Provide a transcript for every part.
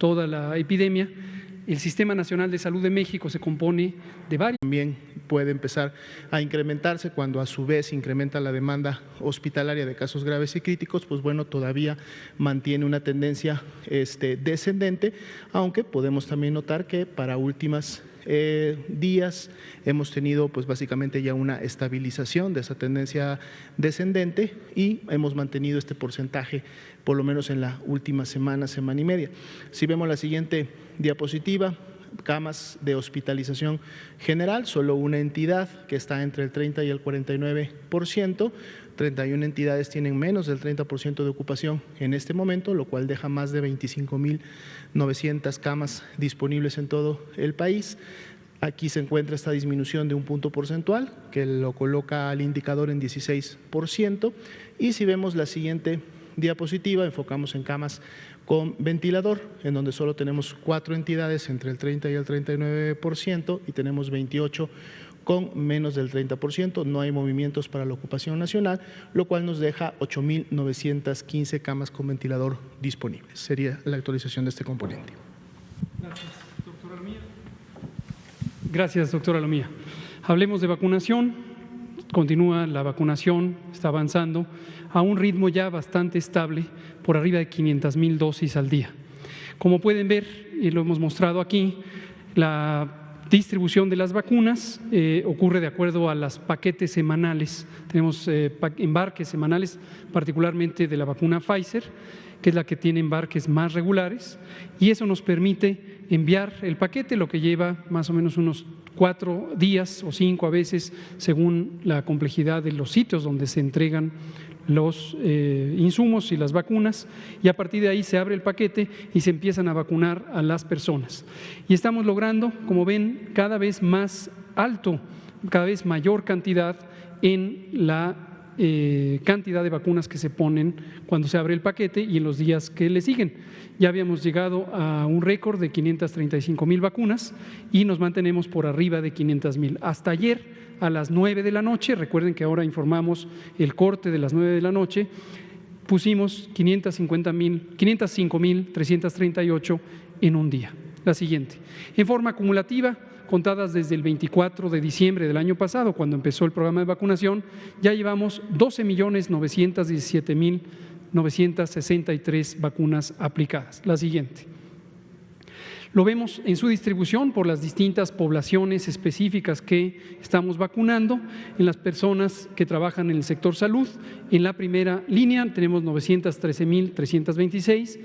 toda la epidemia. El Sistema Nacional de Salud de México se compone de varios. También puede empezar a incrementarse cuando a su vez incrementa la demanda hospitalaria de casos graves y críticos, pues bueno, todavía mantiene una tendencia descendente, aunque podemos también notar que para últimas días hemos tenido pues básicamente ya una estabilización de esa tendencia descendente y hemos mantenido este porcentaje por lo menos en la última semana, semana y media. Si vemos la siguiente diapositiva, camas de hospitalización general, solo una entidad que está entre el 30 y el 49%, 31 entidades tienen menos del 30% de ocupación en este momento, lo cual deja más de 25.900 camas disponibles en todo el país. Aquí se encuentra esta disminución de un punto porcentual que lo coloca al indicador en 16%, y si vemos la siguiente diapositiva, enfocamos en camas con ventilador, en donde solo tenemos 4 entidades entre el 30 y el 39% y tenemos 28 con menos del 30%, no hay movimientos para la ocupación nacional, lo cual nos deja 8.915 camas con ventilador disponibles. Sería la actualización de este componente. Gracias, doctora Lomía. Gracias, doctora Lomía. Hablemos de vacunación. Continúa la vacunación, está avanzando a un ritmo ya bastante estable, por arriba de 500,000 dosis al día. Como pueden ver, y lo hemos mostrado aquí, la distribución de las vacunas ocurre de acuerdo a los paquetes semanales. Tenemos embarques semanales, particularmente de la vacuna Pfizer, que es la que tiene embarques más regulares, y eso nos permite enviar el paquete, lo que lleva más o menos unos 4 días o 5 a veces, según la complejidad de los sitios donde se entregan los insumos y las vacunas, y a partir de ahí se abre el paquete y se empiezan a vacunar a las personas. Y estamos logrando, como ven, cada vez más alto, cada vez mayor cantidad en la cantidad de vacunas que se ponen cuando se abre el paquete y en los días que le siguen. Ya habíamos llegado a un récord de 535,000 vacunas y nos mantenemos por arriba de 500,000. Hasta ayer a las 9 de la noche, recuerden que ahora informamos el corte de las 9 de la noche, pusimos 505,338 en un día. La siguiente, en forma acumulativa, contadas desde el 24 de diciembre del año pasado, cuando empezó el programa de vacunación, ya llevamos 12,917,963 vacunas aplicadas. La siguiente. Lo vemos en su distribución por las distintas poblaciones específicas que estamos vacunando. En las personas que trabajan en el sector salud, en la primera línea tenemos 913,326.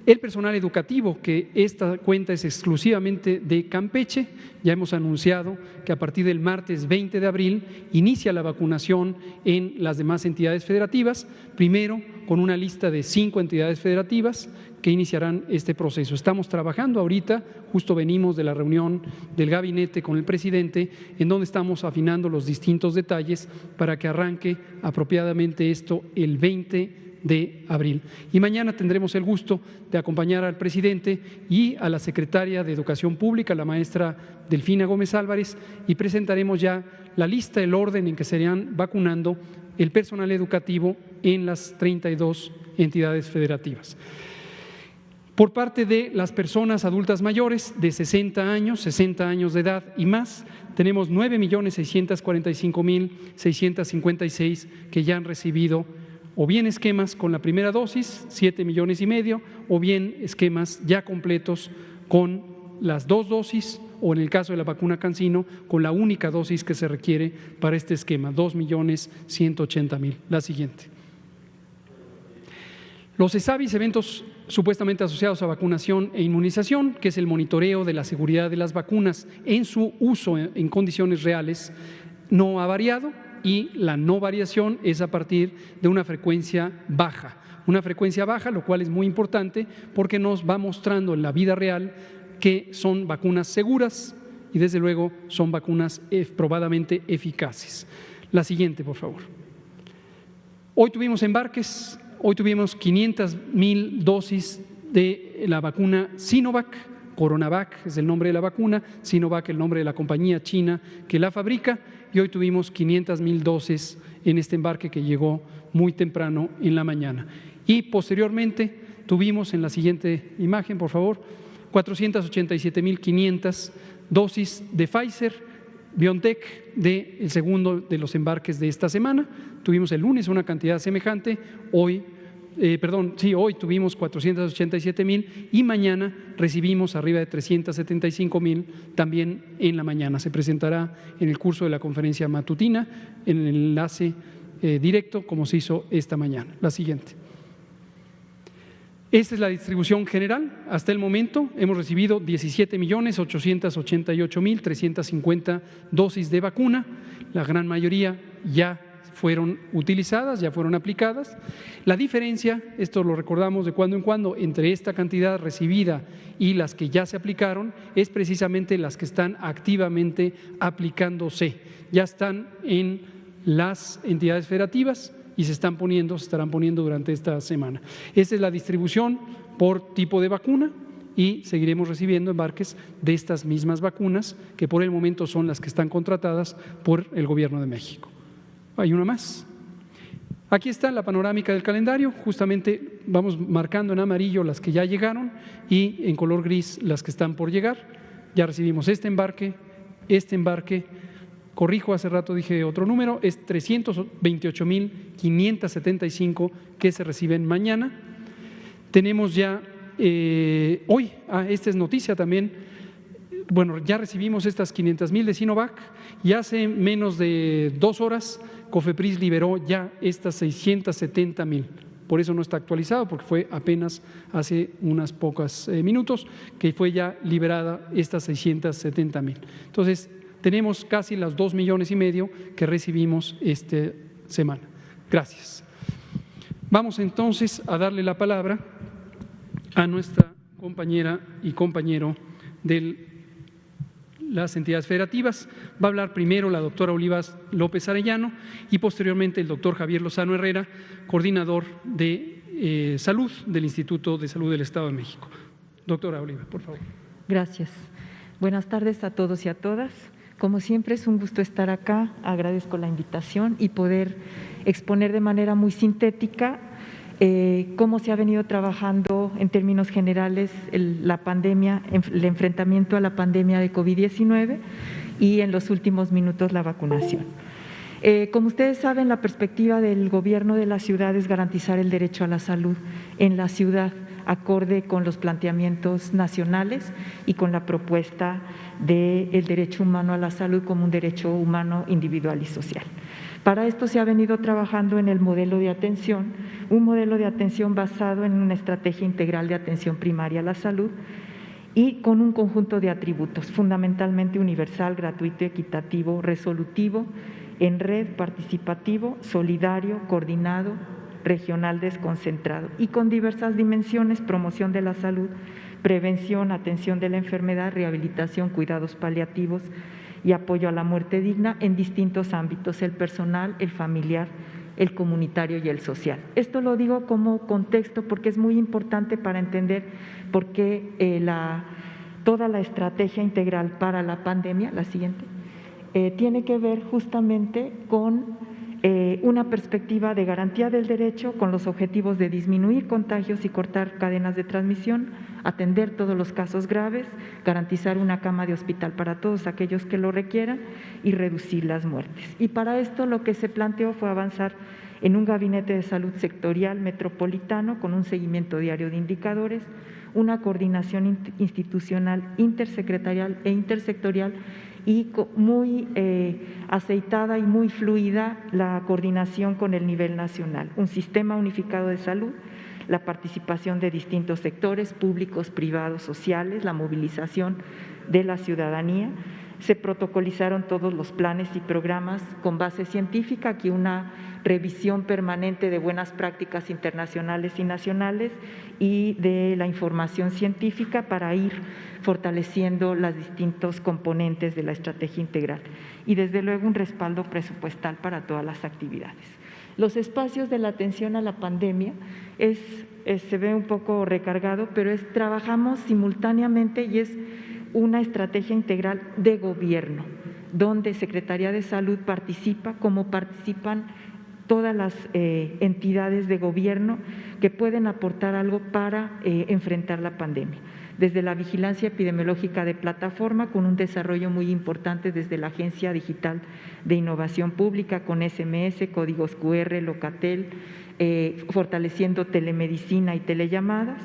El personal educativo, que esta cuenta es exclusivamente de Campeche, ya hemos anunciado que a partir del martes 20 de abril inicia la vacunación en las demás entidades federativas, primero con una lista de 5 entidades federativas que iniciarán este proceso. Estamos trabajando ahorita, justo venimos de la reunión del gabinete con el presidente, en donde estamos afinando los distintos detalles para que arranque apropiadamente esto el 20 de abril. Y mañana tendremos el gusto de acompañar al presidente y a la secretaria de Educación Pública, la maestra Delfina Gómez Álvarez, y presentaremos ya la lista, el orden en que se irán vacunando el personal educativo en las 32 entidades federativas. Por parte de las personas adultas mayores de 60 años de edad y más, tenemos 9,645,656 que ya han recibido o bien esquemas con la primera dosis, 7,5 millones, o bien esquemas ya completos con las 2 dosis, o en el caso de la vacuna CanSino, con la única dosis que se requiere para este esquema, 2,180,000. La siguiente. Los ESAVIS, eventos supuestamente asociados a vacunación e inmunización, que es el monitoreo de la seguridad de las vacunas en su uso en condiciones reales, no ha variado. Y la no variación es a partir de una frecuencia baja, lo cual es muy importante porque nos va mostrando en la vida real que son vacunas seguras y desde luego son vacunas probadamente eficaces. La siguiente, por favor. Hoy tuvimos embarques, hoy tuvimos 500,000 dosis de la vacuna Sinovac. Coronavac es el nombre de la vacuna, Sinovac el nombre de la compañía china que la fabrica, y hoy tuvimos 500,000 dosis en este embarque que llegó muy temprano en la mañana. Y posteriormente tuvimos en la siguiente imagen, por favor, 487.500 dosis de Pfizer, BioNTech, del segundo de los embarques de esta semana. Tuvimos el lunes una cantidad semejante, hoy tuvimos 487.000 y mañana recibimos arriba de 375.000 también en la mañana. Se presentará en el curso de la conferencia matutina en el enlace directo como se hizo esta mañana. La siguiente. Esta es la distribución general. Hasta el momento hemos recibido 17.888.350 dosis de vacuna. La gran mayoría ya fueron utilizadas, ya fueron aplicadas. La diferencia, esto lo recordamos de cuando en cuando, entre esta cantidad recibida y las que ya se aplicaron, es precisamente las que están activamente aplicándose. Ya están en las entidades federativas y se estarán poniendo durante esta semana. Esta es la distribución por tipo de vacuna y seguiremos recibiendo embarques de estas mismas vacunas que por el momento son las que están contratadas por el Gobierno de México. Hay una más. Aquí está la panorámica del calendario, justamente vamos marcando en amarillo las que ya llegaron y en color gris las que están por llegar. Ya recibimos este embarque, corrijo, hace rato dije otro número, es 328.575 que se reciben mañana. Tenemos ya hoy, esta es noticia también, bueno, ya recibimos estas 500.000 de Sinovac y hace menos de 2 horas COFEPRIS liberó ya estas 670.000. Por eso no está actualizado, porque fue apenas hace unos pocos minutos que fue ya liberada estas 670.000. Entonces, tenemos casi las 2,5 millones que recibimos esta semana. Gracias. Vamos entonces a darle la palabra a nuestra compañera y compañero de las entidades federativas. Va a hablar primero la doctora Olivas López Arellano y posteriormente el doctor Javier Lozano Herrera, coordinador de salud del Instituto de Salud del Estado de México. Doctora Olivas, por favor. Gracias. Buenas tardes a todos y a todas. Como siempre es un gusto estar acá, agradezco la invitación y poder exponer de manera muy sintética cómo se ha venido trabajando en términos generales la pandemia, el enfrentamiento a la pandemia de COVID-19 y en los últimos minutos la vacunación. Como ustedes saben, la perspectiva del Gobierno de la ciudad es garantizar el derecho a la salud en la ciudad, acorde con los planteamientos nacionales y con la propuesta del derecho humano a la salud como un derecho humano individual y social. Para esto se ha venido trabajando en el modelo de atención, un modelo de atención basado en una estrategia integral de atención primaria a la salud y con un conjunto de atributos, fundamentalmente universal, gratuito, equitativo, resolutivo, en red, participativo, solidario, coordinado, regional desconcentrado y con diversas dimensiones: promoción de la salud, prevención, atención de la enfermedad, rehabilitación, cuidados paliativos y apoyo a la muerte digna en distintos ámbitos: el personal, el familiar, el comunitario y el social. Esto lo digo como contexto porque es muy importante para entender por qué toda la estrategia integral para la pandemia, la siguiente, tiene que ver justamente con una perspectiva de garantía del derecho con los objetivos de disminuir contagios y cortar cadenas de transmisión, atender todos los casos graves, garantizar una cama de hospital para todos aquellos que lo requieran y reducir las muertes. Y para esto lo que se planteó fue avanzar en un gabinete de salud sectorial metropolitano con un seguimiento diario de indicadores, una coordinación institucional intersecretarial e intersectorial y muy aceitada y muy fluida la coordinación con el nivel nacional, un sistema unificado de salud, la participación de distintos sectores públicos, privados, sociales, la movilización de la ciudadanía. Se protocolizaron todos los planes y programas con base científica, aquí una revisión permanente de buenas prácticas internacionales y nacionales y de la información científica para ir fortaleciendo los distintos componentes de la estrategia integral y desde luego un respaldo presupuestal para todas las actividades. Los espacios de la atención a la pandemia se ve un poco recargado, pero trabajamos simultáneamente y es una estrategia integral de gobierno, donde Secretaría de Salud participa, como participan todas las entidades de gobierno que pueden aportar algo para enfrentar la pandemia. Desde la vigilancia epidemiológica de plataforma, con un desarrollo muy importante desde la Agencia Digital de Innovación Pública, con SMS, códigos QR, Locatel, fortaleciendo telemedicina y telellamadas.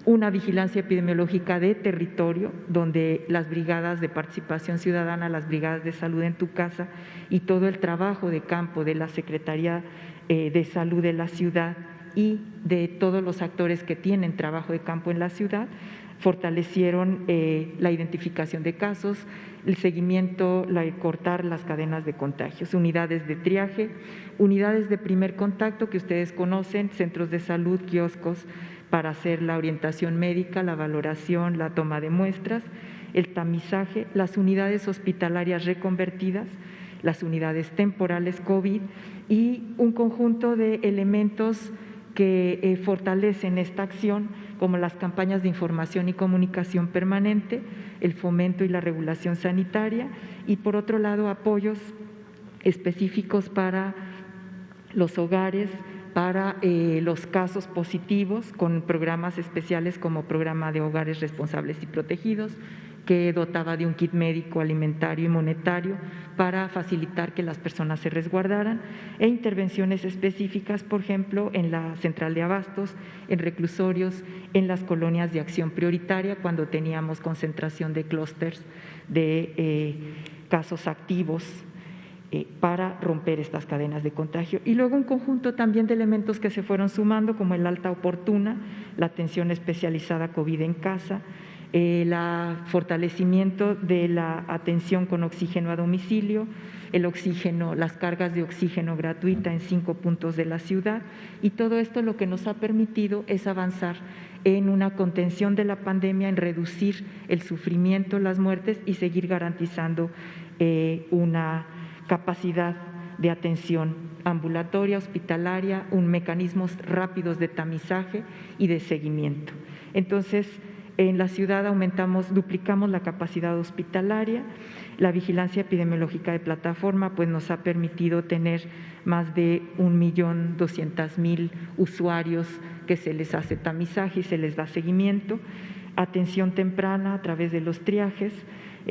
Una vigilancia epidemiológica de territorio, donde las brigadas de participación ciudadana, las brigadas de salud en tu casa y todo el trabajo de campo de la Secretaría de Salud de la ciudad y de todos los actores que tienen trabajo de campo en la ciudad, fortalecieron la identificación de casos, el seguimiento, cortar las cadenas de contagios, unidades de triaje, unidades de primer contacto que ustedes conocen, centros de salud, kioscos para hacer la orientación médica, la valoración, la toma de muestras, el tamizaje, las unidades hospitalarias reconvertidas, las unidades temporales COVID y un conjunto de elementos que fortalecen esta acción, como las campañas de información y comunicación permanente, el fomento y la regulación sanitaria y, por otro lado, apoyos específicos para los hogares, para los casos positivos, con programas especiales como Programa de Hogares Responsables y Protegidos, que dotaba de un kit médico, alimentario y monetario para facilitar que las personas se resguardaran, e intervenciones específicas, por ejemplo, en la central de abastos, en reclusorios, en las colonias de acción prioritaria, cuando teníamos concentración de clústeres de casos activos, para romper estas cadenas de contagio. Y luego un conjunto también de elementos que se fueron sumando, como el alta oportuna, la atención especializada COVID en casa, el fortalecimiento de la atención con oxígeno a domicilio, el oxígeno, las cargas de oxígeno gratuita en 5 puntos de la ciudad, y todo esto lo que nos ha permitido es avanzar en una contención de la pandemia, en reducir el sufrimiento, las muertes y seguir garantizando una capacidad de atención ambulatoria, hospitalaria, mecanismos rápidos de tamizaje y de seguimiento. Entonces, en la ciudad duplicamos la capacidad hospitalaria. La vigilancia epidemiológica de plataforma pues nos ha permitido tener más de 1.200.000 usuarios que se les hace tamizaje y se les da seguimiento. Atención temprana a través de los triajes,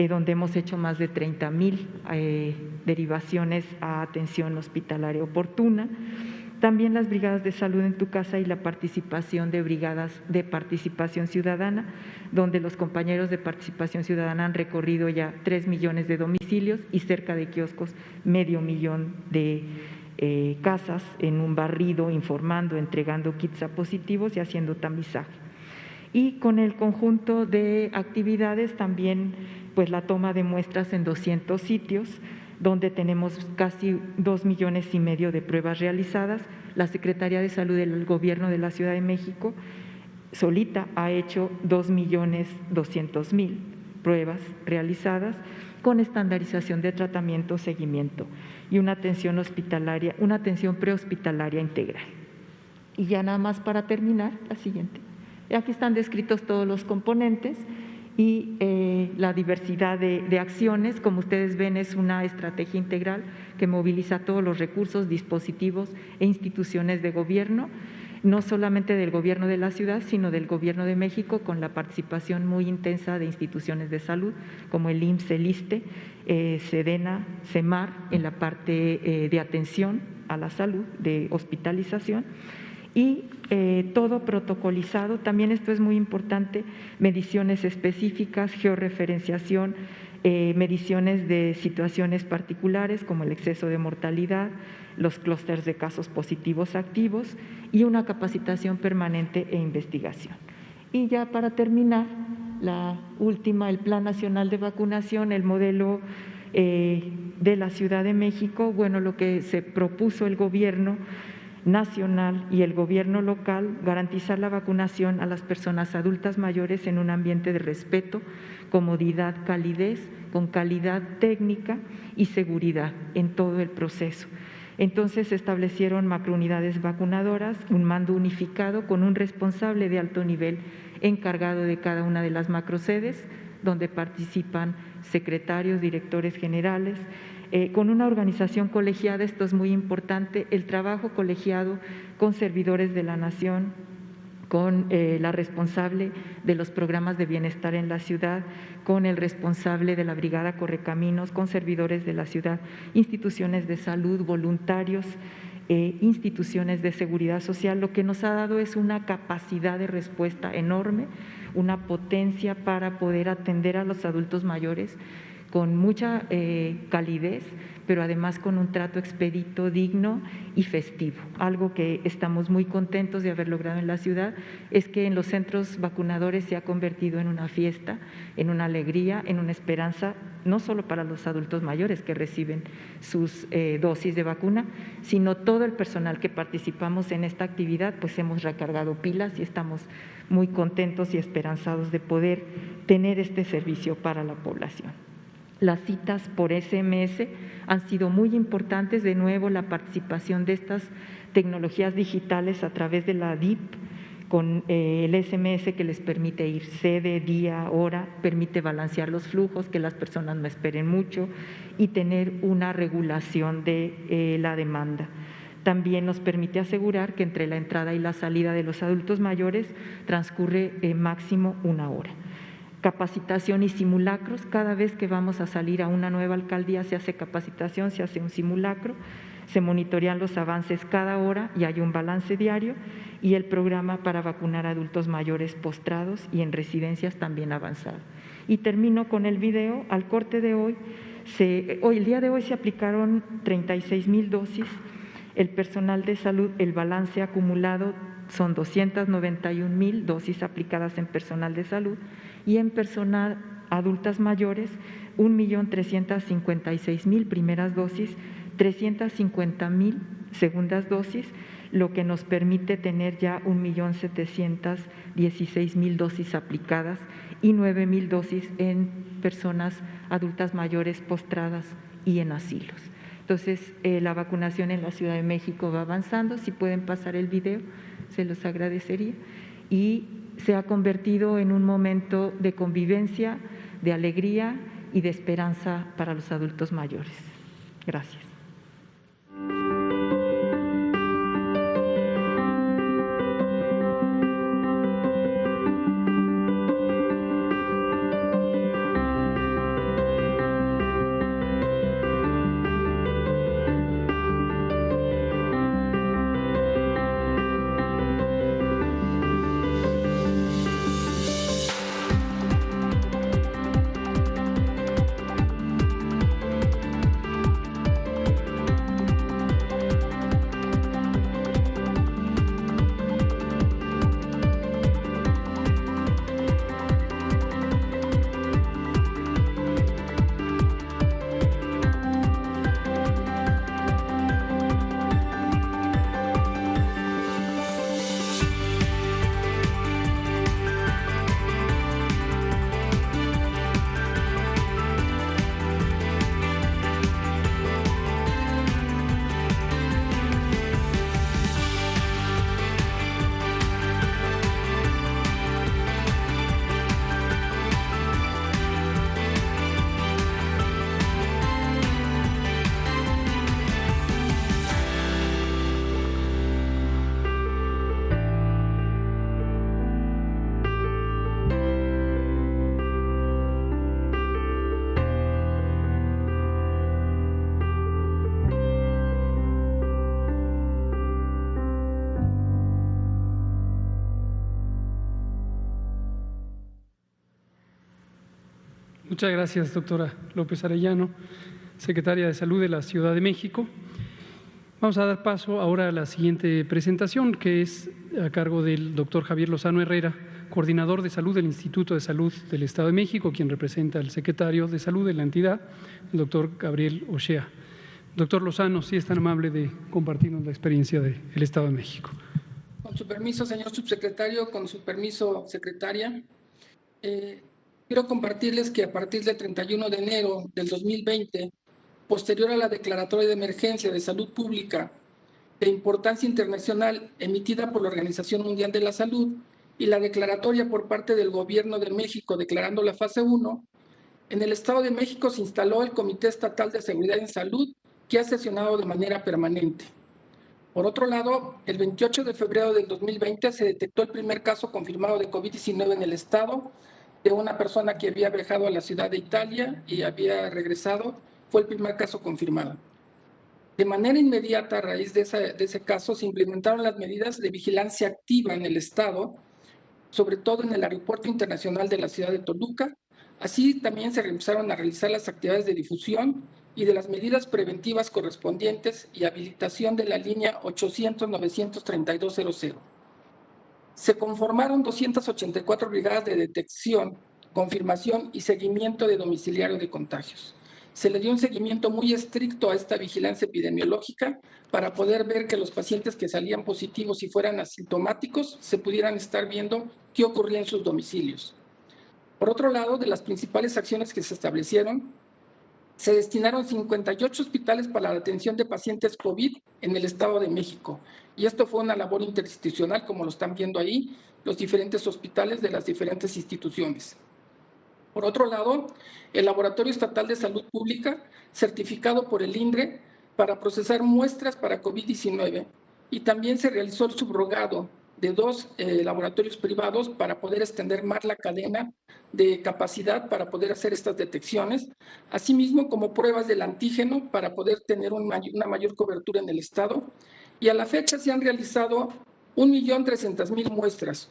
donde hemos hecho más de 30.000 derivaciones a atención hospitalaria oportuna. También las brigadas de salud en tu casa y la participación de brigadas de participación ciudadana, donde los compañeros de participación ciudadana han recorrido ya 3 millones de domicilios y cerca de kioscos 500.000 de casas en un barrido, informando, entregando kits a positivos y haciendo tamizaje. Y con el conjunto de actividades también pues la toma de muestras en 200 sitios, donde tenemos casi 2,5 millones de pruebas realizadas. La Secretaría de Salud del Gobierno de la Ciudad de México solita ha hecho 2,200,000 pruebas realizadas con estandarización de tratamiento, seguimiento y una atención hospitalaria, una atención prehospitalaria integral. Y ya nada más para terminar, la siguiente. Aquí están descritos todos los componentes y la diversidad de acciones. Como ustedes ven, es una estrategia integral que moviliza todos los recursos, dispositivos e instituciones de gobierno, no solamente del gobierno de la ciudad, sino del gobierno de México, con la participación muy intensa de instituciones de salud como el IMSS, el ISSSTE, SEDENA, CEMAR, en la parte de atención a la salud, de hospitalización, y todo protocolizado. También esto es muy importante, mediciones específicas, georreferenciación, mediciones de situaciones particulares como el exceso de mortalidad, los clústeres de casos positivos activos y una capacitación permanente e investigación. Y ya para terminar, la última, el Plan Nacional de Vacunación, el modelo de la Ciudad de México. Bueno, lo que se propuso el gobierno nacional y el gobierno local, garantizar la vacunación a las personas adultas mayores en un ambiente de respeto, comodidad, calidez, con calidad técnica y seguridad en todo el proceso. Entonces se establecieron macrounidades vacunadoras, un mando unificado con un responsable de alto nivel encargado de cada una de las macrosedes, donde participan secretarios, directores generales, con una organización colegiada. Esto es muy importante, el trabajo colegiado con servidores de la nación, con la responsable de los programas de bienestar en la ciudad, con el responsable de la Brigada Correcaminos, con servidores de la ciudad, instituciones de salud, voluntarios, instituciones de seguridad social. Lo que nos ha dado es una capacidad de respuesta enorme, una potencia para poder atender a los adultos mayores con mucha calidez, pero además con un trato expedito, digno y festivo. Algo que estamos muy contentos de haber logrado en la ciudad es que en los centros vacunadores se ha convertido en una fiesta, en una alegría, en una esperanza, no solo para los adultos mayores que reciben sus dosis de vacuna, sino todo el personal que participamos en esta actividad, pues hemos recargado pilas y estamos muy contentos y esperanzados de poder tener este servicio para la población. Las citas por SMS han sido muy importantes. De nuevo, la participación de estas tecnologías digitales a través de la DIP con el SMS que les permite ir sede, día, hora, permite balancear los flujos, que las personas no esperen mucho y tener una regulación de la demanda. También nos permite asegurar que entre la entrada y la salida de los adultos mayores transcurre máximo 1 hora. Capacitación y simulacros. Cada vez que vamos a salir a una nueva alcaldía se hace capacitación, se hace un simulacro, se monitorean los avances cada hora y hay un balance diario, y el programa para vacunar a adultos mayores postrados y en residencias también avanzado. Y termino con el video. Al corte de hoy, el día de hoy se aplicaron 36,000 dosis. El personal de salud, el balance acumulado son 291,000 dosis aplicadas en personal de salud, y en personal adultas mayores 1,356,000 primeras dosis, 350,000 segundas dosis, lo que nos permite tener ya 1,716,000 dosis aplicadas y 9,000 dosis en personas adultas mayores postradas y en asilos. Entonces, la vacunación en la Ciudad de México va avanzando. Si pueden pasar el video, se los agradecería. Y se ha convertido en un momento de convivencia, de alegría y de esperanza para los adultos mayores. Gracias. Muchas gracias, doctora López Arellano, secretaria de Salud de la Ciudad de México. Vamos a dar paso ahora a la siguiente presentación, que es a cargo del doctor Javier Lozano Herrera, coordinador de salud del Instituto de Salud del Estado de México, quien representa al secretario de Salud de la entidad, el doctor Gabriel Ochea. Doctor Lozano, si es tan amable de compartirnos la experiencia del Estado de México. Con su permiso, señor subsecretario, con su permiso, secretaria. Quiero compartirles que a partir del 31 de enero del 2020, posterior a la declaratoria de emergencia de salud pública de importancia internacional emitida por la Organización Mundial de la Salud y la declaratoria por parte del Gobierno de México declarando la fase 1, En el Estado de México se instaló el Comité Estatal de Seguridad en Salud, que ha sesionado de manera permanente. Por otro lado, el 28 de febrero del 2020 se detectó el primer caso confirmado de COVID-19 en el Estado, de una persona que había viajado a la ciudad de Italia y había regresado. Fue el primer caso confirmado. De manera inmediata, a raíz de ese caso, se implementaron las medidas de vigilancia activa en el Estado, sobre todo en el Aeropuerto Internacional de la ciudad de Toluca. Así también se empezaron a realizar las actividades de difusión y de las medidas preventivas correspondientes y habilitación de la línea 800-932-00. Se conformaron 284 brigadas de detección, confirmación y seguimiento de domiciliario de contagios. Se le dio un seguimiento muy estricto a esta vigilancia epidemiológica para poder ver que los pacientes que salían positivos y fueran asintomáticos se pudieran estar viendo qué ocurría en sus domicilios. Por otro lado, de las principales acciones que se establecieron, se destinaron 58 hospitales para la atención de pacientes COVID en el Estado de México. Y esto fue una labor interinstitucional, como lo están viendo ahí, los diferentes hospitales de las diferentes instituciones. Por otro lado, el Laboratorio Estatal de Salud Pública, certificado por el INDRE, para procesar muestras para COVID-19, y también se realizó el subrogado de 2 laboratorios privados para poder extender más la cadena de capacidad para poder hacer estas detecciones, asimismo como pruebas del antígeno para poder tener una mayor cobertura en el Estado. Y a la fecha se han realizado 1.300.000 muestras.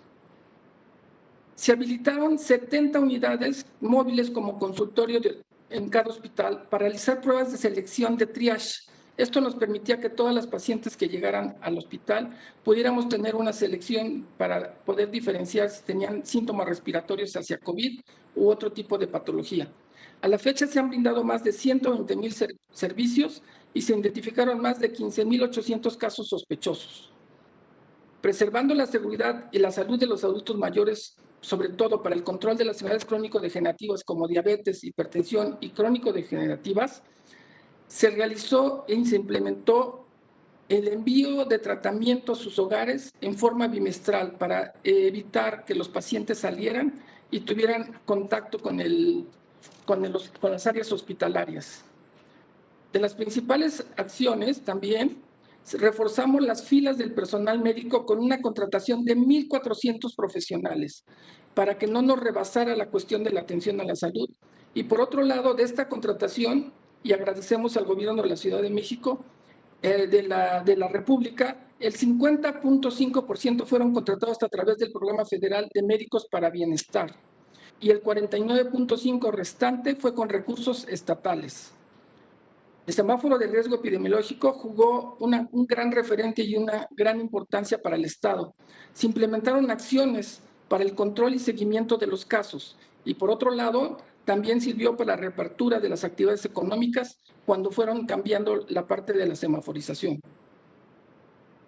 Se habilitaron 70 unidades móviles como consultorio en cada hospital para realizar pruebas de selección de triage. Esto nos permitía que todas las pacientes que llegaran al hospital pudiéramos tener una selección para poder diferenciar si tenían síntomas respiratorios hacia COVID u otro tipo de patología. A la fecha se han brindado más de 120,000 servicios y se identificaron más de 15,800 casos sospechosos. Preservando la seguridad y la salud de los adultos mayores, sobre todo para el control de las enfermedades crónico-degenerativas como diabetes, hipertensión y crónico-degenerativas, se realizó y se implementó el envío de tratamiento a sus hogares en forma bimestral para evitar que los pacientes salieran y tuvieran contacto con las áreas hospitalarias. De las principales acciones también, reforzamos las filas del personal médico con una contratación de 1,400 profesionales para que no nos rebasara la cuestión de la atención a la salud. Y por otro lado, de esta contratación, y agradecemos al gobierno de la Ciudad de México, de la República, el 50.5% fueron contratados a través del Programa Federal de Médicos para Bienestar y el 49.5% restante fue con recursos estatales. El semáforo de riesgo epidemiológico jugó un gran referente y una gran importancia para el Estado. Se implementaron acciones para el control y seguimiento de los casos y, por otro lado, también sirvió para la reapertura de las actividades económicas cuando fueron cambiando la parte de la semaforización.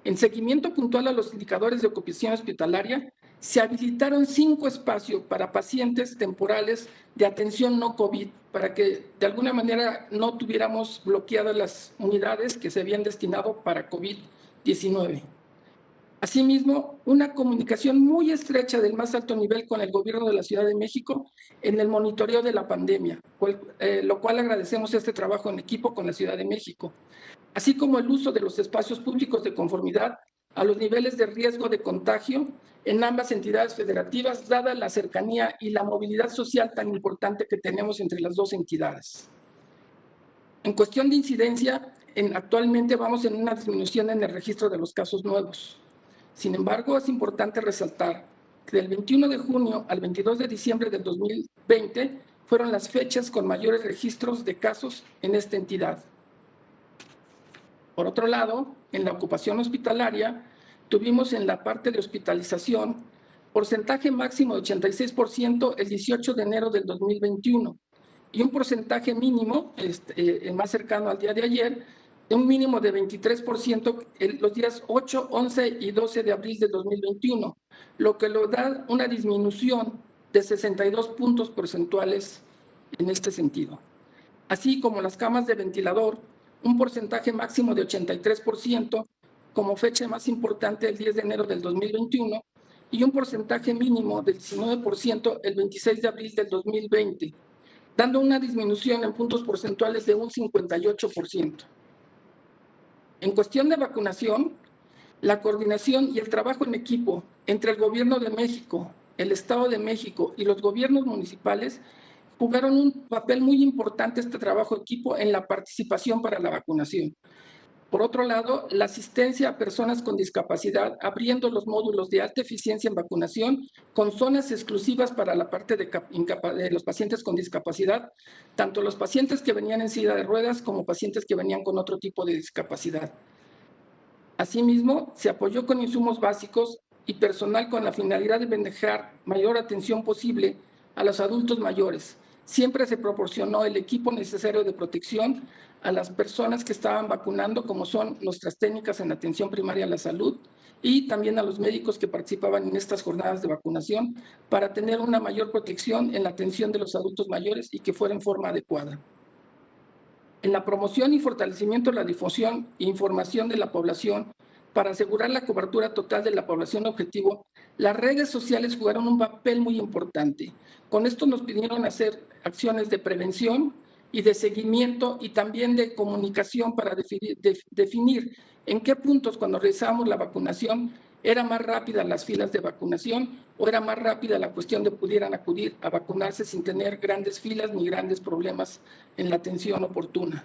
En seguimiento puntual a los indicadores de ocupación hospitalaria, se habilitaron 5 espacios para pacientes temporales de atención no COVID, para que de alguna manera no tuviéramos bloqueadas las unidades que se habían destinado para COVID-19. Asimismo, una comunicación muy estrecha del más alto nivel con el gobierno de la Ciudad de México en el monitoreo de la pandemia, lo cual agradecemos este trabajo en equipo con la Ciudad de México, así como el uso de los espacios públicos de conformidad a los niveles de riesgo de contagio en ambas entidades federativas, dada la cercanía y la movilidad social tan importante que tenemos entre las dos entidades. En cuestión de incidencia, actualmente vamos en una disminución en el registro de los casos nuevos. Sin embargo, es importante resaltar que del 21 de junio al 22 de diciembre del 2020 fueron las fechas con mayores registros de casos en esta entidad. Por otro lado, en la ocupación hospitalaria, tuvimos en la parte de hospitalización porcentaje máximo de 86% el 18 de enero del 2021 y un porcentaje mínimo, más cercano al día de ayer, de un mínimo de 23% los días 8, 11 y 12 de abril del 2021, lo que lo da una disminución de 62 puntos porcentuales en este sentido. Así como las camas de ventilador, un porcentaje máximo de 83%, como fecha más importante el 10 de enero del 2021, y un porcentaje mínimo del 19% el 26 de abril del 2020, dando una disminución en puntos porcentuales de un 58%. En cuestión de vacunación, la coordinación y el trabajo en equipo entre el Gobierno de México, el Estado de México y los gobiernos municipales jugaron un papel muy importante este trabajo de equipo en la participación para la vacunación. Por otro lado, la asistencia a personas con discapacidad, abriendo los módulos de alta eficiencia en vacunación con zonas exclusivas para la parte de los pacientes con discapacidad, tanto los pacientes que venían en silla de ruedas como pacientes que venían con otro tipo de discapacidad. Asimismo, se apoyó con insumos básicos y personal con la finalidad de manejar mayor atención posible a los adultos mayores. Siempre se proporcionó el equipo necesario de protección a las personas que estaban vacunando, como son nuestras técnicas en atención primaria a la salud, y también a los médicos que participaban en estas jornadas de vacunación para tener una mayor protección en la atención de los adultos mayores y que fuera en forma adecuada. En la promoción y fortalecimiento de la difusión e información de la población para asegurar la cobertura total de la población objetivo, las redes sociales jugaron un papel muy importante. Con esto nos pidieron hacer acciones de prevención y de seguimiento y también de comunicación para definir en qué puntos cuando realizábamos la vacunación era más rápida las filas de vacunación o era más rápida la cuestión de pudieran acudir a vacunarse sin tener grandes filas ni grandes problemas en la atención oportuna.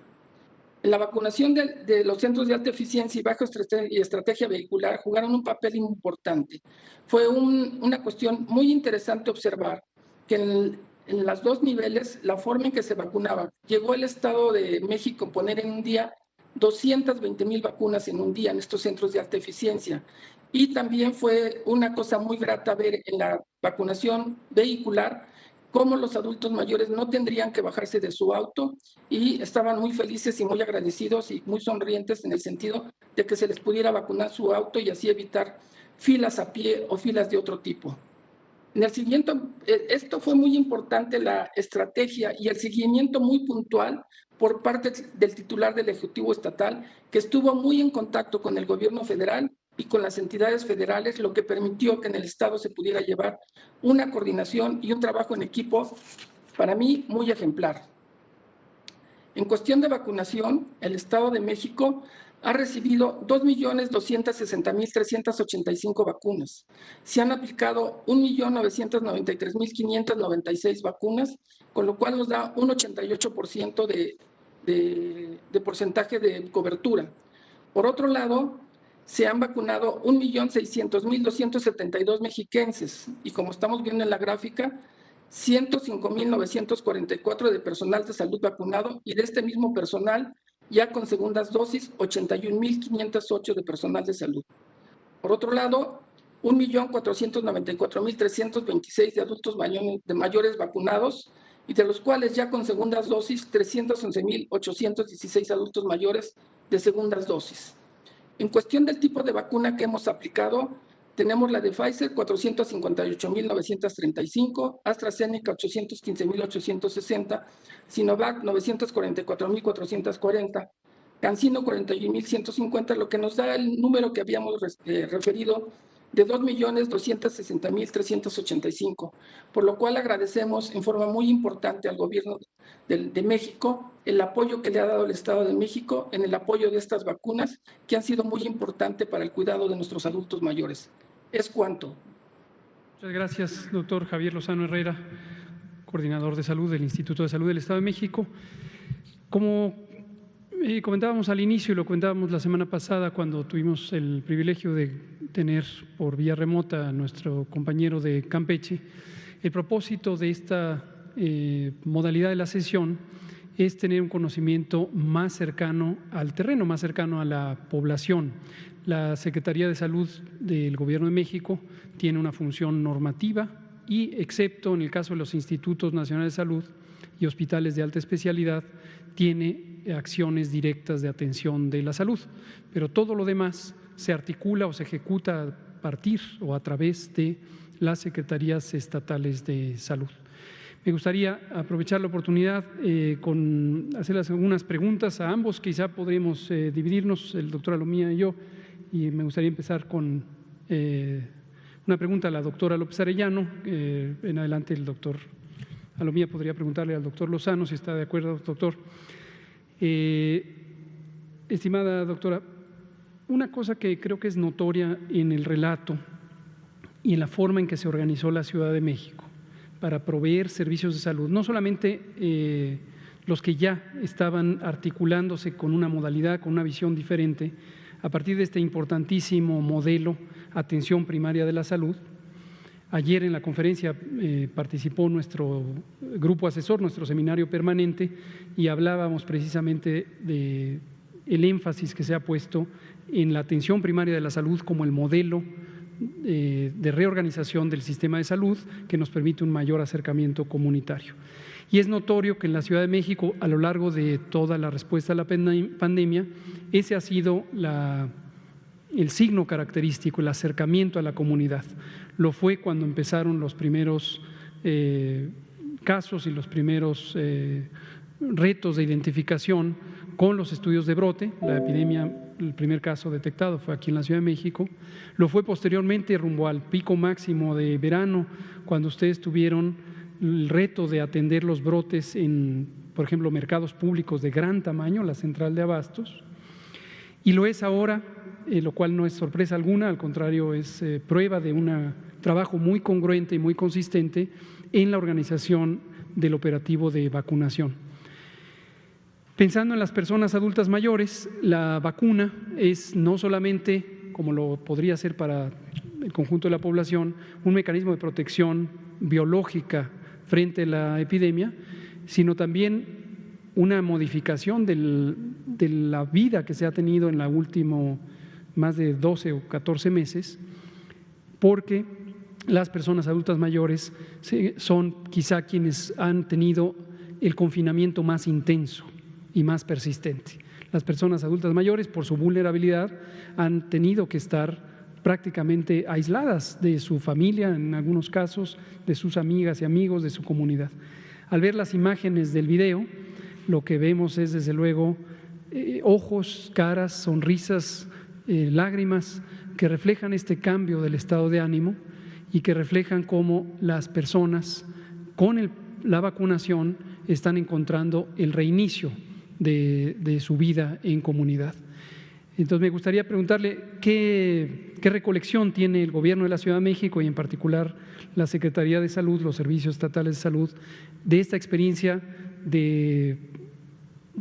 En la vacunación de los centros de alta eficiencia y baja estrategia vehicular jugaron un papel importante. Fue una cuestión muy interesante observar que en los dos niveles, la forma en que se vacunaba, llegó el Estado de México a poner en un día 220,000 vacunas en un día en estos centros de alta eficiencia. Y también fue una cosa muy grata ver en la vacunación vehicular cómo los adultos mayores no tendrían que bajarse de su auto y estaban muy felices y muy agradecidos y muy sonrientes en el sentido de que se les pudiera vacunar su auto y así evitar filas a pie o filas de otro tipo. En el siguiente, esto fue muy importante, la estrategia y el seguimiento muy puntual por parte del titular del Ejecutivo Estatal, que estuvo muy en contacto con el gobierno federal y con las entidades federales, lo que permitió que en el Estado se pudiera llevar una coordinación y un trabajo en equipo, para mí, muy ejemplar. En cuestión de vacunación, el Estado de México ha recibido 2.260.385 vacunas. Se han aplicado 1.993.596 vacunas, con lo cual nos da un 88% de porcentaje de cobertura. Por otro lado, se han vacunado 1.600.272 mexiquenses y como estamos viendo en la gráfica, 105.944 de personal de salud vacunado y de este mismo personal ya con segundas dosis 81.508 de personal de salud. Por otro lado, 1.494.326 de adultos mayores vacunados y de los cuales ya con segundas dosis 311.816 adultos mayores de segundas dosis. En cuestión del tipo de vacuna que hemos aplicado, tenemos la de Pfizer, 458.935, AstraZeneca, 815.860, Sinovac, 944.440, CanSino, 41.150, lo que nos da el número que habíamos referido de 2.260.385, por lo cual agradecemos en forma muy importante al gobierno de México el apoyo que le ha dado el Estado de México en el apoyo de estas vacunas que han sido muy importantes para el cuidado de nuestros adultos mayores. Es cuanto. Muchas gracias, doctor Javier Lozano Herrera, coordinador de salud del Instituto de Salud del Estado de México. Como comentábamos al inicio y lo comentábamos la semana pasada cuando tuvimos el privilegio de tener por vía remota a nuestro compañero de Campeche, el propósito de esta modalidad de la sesión es tener un conocimiento más cercano al terreno, más cercano a la población. La Secretaría de Salud del Gobierno de México tiene una función normativa y, excepto en el caso de los Institutos Nacionales de Salud y hospitales de alta especialidad, tiene acciones directas de atención de la salud, pero todo lo demás se articula o se ejecuta a partir o a través de las secretarías estatales de salud. Me gustaría aprovechar la oportunidad con hacerles algunas preguntas a ambos, quizá podríamos dividirnos, el doctor Alomía y yo, y me gustaría empezar con una pregunta a la doctora López Arellano, en adelante el doctor Alomía podría preguntarle al doctor Lozano si está de acuerdo, doctor. Estimada doctora, una cosa que creo que es notoria en el relato y en la forma en que se organizó la Ciudad de México para proveer servicios de salud, no solamente los que ya estaban articulándose con una modalidad, con una visión diferente, a partir de este importantísimo modelo atención primaria de la salud. Ayer en la conferencia participó nuestro grupo asesor, nuestro seminario permanente, y hablábamos precisamente de el énfasis que se ha puesto en la atención primaria de la salud como el modelo de reorganización del sistema de salud que nos permite un mayor acercamiento comunitario. Y es notorio que en la Ciudad de México, a lo largo de toda la respuesta a la pandemia, ese ha sido el signo característico, el acercamiento a la comunidad. Lo fue cuando empezaron los primeros casos y los primeros retos de identificación con los estudios de brote. La epidemia, el primer caso detectado fue aquí en la Ciudad de México. Lo fue posteriormente rumbo al pico máximo de verano, cuando ustedes tuvieron el reto de atender los brotes en, por ejemplo, mercados públicos de gran tamaño, la central de abastos. Y lo es ahora, lo cual no es sorpresa alguna, al contrario, es prueba de un trabajo muy congruente y muy consistente en la organización del operativo de vacunación. Pensando en las personas adultas mayores, la vacuna es no solamente, como lo podría ser para el conjunto de la población, un mecanismo de protección biológica frente a la epidemia, sino también una modificación de la vida que se ha tenido en la última más de 12 o 14 meses, porque las personas adultas mayores son quizá quienes han tenido el confinamiento más intenso y más persistente. Las personas adultas mayores, por su vulnerabilidad, han tenido que estar prácticamente aisladas de su familia, en algunos casos, de sus amigas y amigos, de su comunidad. Al ver las imágenes del video, lo que vemos es, desde luego, ojos, caras, sonrisas, lágrimas que reflejan este cambio del estado de ánimo y que reflejan cómo las personas con la vacunación están encontrando el reinicio de su vida en comunidad. Entonces me gustaría preguntarle qué recolección tiene el Gobierno de la Ciudad de México y en particular la Secretaría de Salud, los servicios estatales de salud, de esta experiencia de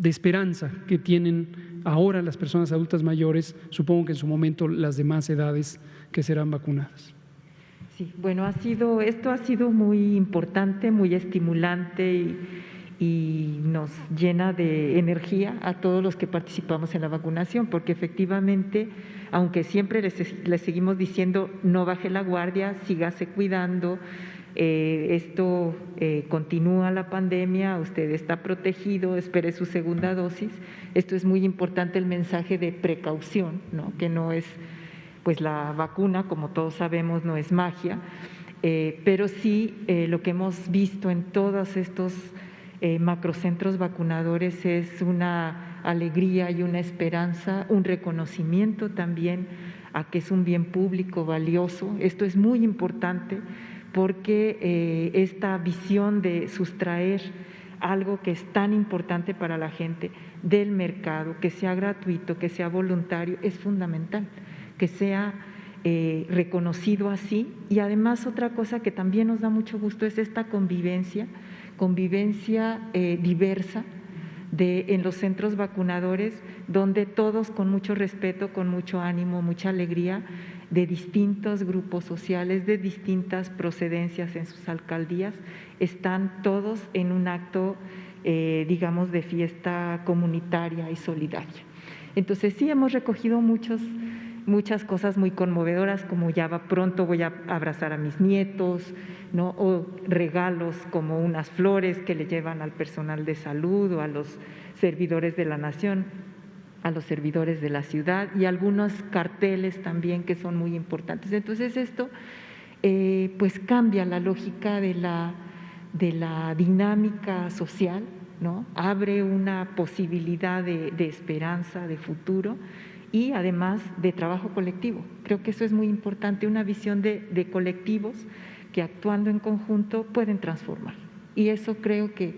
esperanza que tienen ahora las personas adultas mayores, supongo que en su momento las demás edades que serán vacunadas. Sí, bueno, esto ha sido muy importante, muy estimulante y nos llena de energía a todos los que participamos en la vacunación, porque efectivamente, aunque siempre les seguimos diciendo no baje la guardia, sígase cuidando, continúa la pandemia, usted está protegido, espere su segunda dosis. Esto es muy importante, el mensaje de precaución, ¿no? Que no es, pues la vacuna, como todos sabemos, no es magia, pero sí lo que hemos visto en todos estos macrocentros vacunadores es una alegría y una esperanza, un reconocimiento también a que es un bien público valioso. Esto es muy importante porque esta visión de sustraer algo que es tan importante para la gente del mercado, que sea gratuito, que sea voluntario, es fundamental, que sea reconocido así. Y además otra cosa que también nos da mucho gusto es esta convivencia diversa en los centros vacunadores, donde todos con mucho respeto, con mucho ánimo, mucha alegría, de distintos grupos sociales, de distintas procedencias en sus alcaldías, están todos en un acto, digamos, de fiesta comunitaria y solidaria. Entonces sí hemos recogido muchas cosas muy conmovedoras, como pronto voy a abrazar a mis nietos, ¿no? O regalos como unas flores que le llevan al personal de salud o a los servidores de la nación, a los servidores de la ciudad, y algunos carteles también que son muy importantes. Entonces esto pues cambia la lógica de la dinámica social, ¿no? Abre una posibilidad de esperanza, de futuro y además de trabajo colectivo. Creo que eso es muy importante, una visión de colectivos que actuando en conjunto pueden transformar. Y eso creo que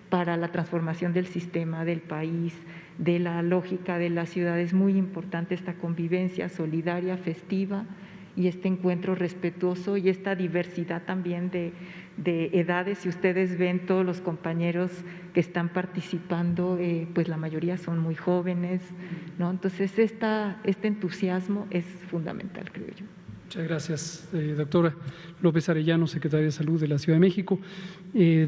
para la transformación del sistema, del país, de la lógica de la ciudad es muy importante esta convivencia solidaria, festiva, y este encuentro respetuoso y esta diversidad también de edades. Si ustedes ven todos los compañeros que están participando, pues la mayoría son muy jóvenes, ¿no? Entonces este entusiasmo es fundamental, creo yo. Muchas gracias, doctora López Arellano, secretaria de Salud de la Ciudad de México.